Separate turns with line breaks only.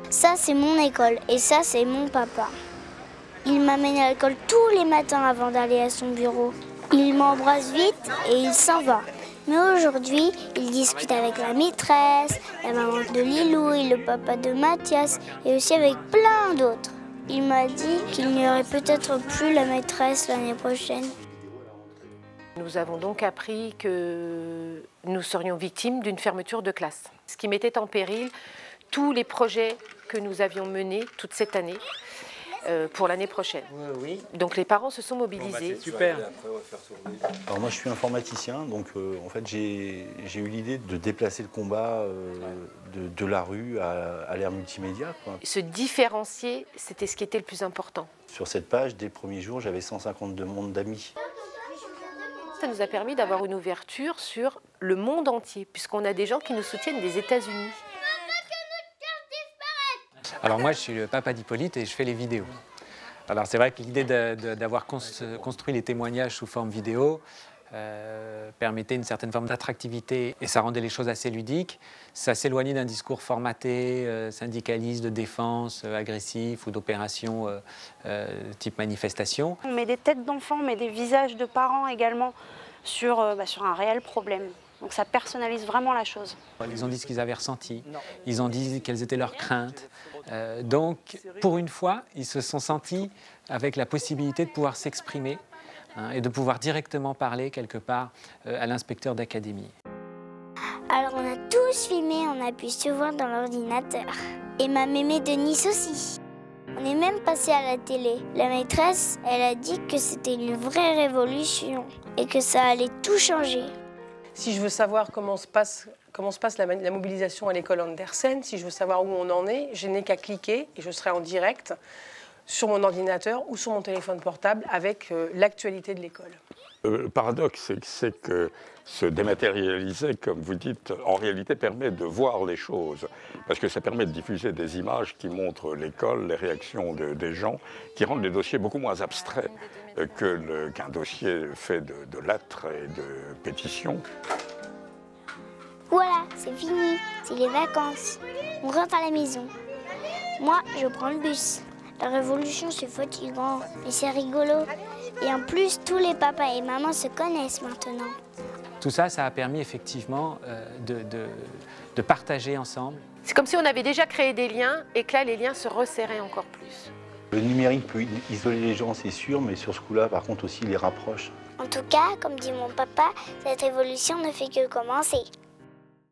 Ça, c'est mon école et ça, c'est mon papa. Il m'amène à l'école tous les matins avant d'aller à son bureau. Il m'embrasse vite et il s'en va. Mais aujourd'hui, il discute avec la maîtresse, la maman de Lilou et le papa de Mathias et aussi avec plein d'autres. Il m'a dit qu'il n'y aurait peut-être plus la maîtresse l'année prochaine.
Nous avons donc appris que nous serions victimes d'une fermeture de classe, ce qui mettait en péril tous les projets que nous avions menés toute cette année pour l'année prochaine.
Oui.
Donc les parents se sont mobilisés.
C'est super.
Alors moi je suis informaticien, donc en fait j'ai eu l'idée de déplacer le combat de la rue à l'ère multimédia, quoi.
Se différencier, c'était ce qui était le plus important.
Sur cette page, dès le premier jour, j'avais 150 demandes d'amis.
Ça nous a permis d'avoir une ouverture sur le monde entier, puisqu'on a des gens qui nous soutiennent des États-Unis.
Alors moi, je suis le papa d'Hippolyte et je fais les vidéos. Alors c'est vrai que l'idée d'avoir construit les témoignages sous forme vidéo permettait une certaine forme d'attractivité et ça rendait les choses assez ludiques. Ça s'éloignait d'un discours formaté, syndicaliste, de défense, agressif ou d'opération type manifestation.
On met des têtes d'enfants, mais des visages de parents également sur un réel problème. Donc ça personnalise vraiment la chose.
Ils ont dit ce qu'ils avaient ressenti, ils ont dit quelles étaient leurs craintes. Donc pour une fois, ils se sont sentis avec la possibilité de pouvoir s'exprimer et de pouvoir directement parler quelque part à l'inspecteur d'académie.
Alors on a tous filmé, on a pu se voir dans l'ordinateur. Et ma mémé de Nice aussi. On est même passé à la télé. La maîtresse, elle a dit que c'était une vraie révolution et que ça allait tout changer.
Si je veux savoir comment se passe la mobilisation à l'école Andersen, si je veux savoir où on en est, je n'ai qu'à cliquer et je serai en direct sur mon ordinateur ou sur mon téléphone portable avec l'actualité de l'école.
Le paradoxe, c'est que se dématérialiser, comme vous dites, en réalité permet de voir les choses. Parce que ça permet de diffuser des images qui montrent l'école, les réactions des gens, qui rendent les dossiers beaucoup moins abstraits qu'un dossier fait de lettres et de pétitions.
Voilà, c'est fini, c'est les vacances. On rentre à la maison. Moi, je prends le bus. La révolution, c'est fatigant, mais c'est rigolo. Et en plus, tous les papas et mamans se connaissent maintenant.
Tout ça, ça a permis effectivement de partager ensemble.
C'est comme si on avait déjà créé des liens et que là, les liens se resserraient encore plus.
Le numérique peut isoler les gens, c'est sûr, mais sur ce coup-là, par contre aussi, il les rapproche.
En tout cas, comme dit mon papa, cette révolution ne fait que commencer.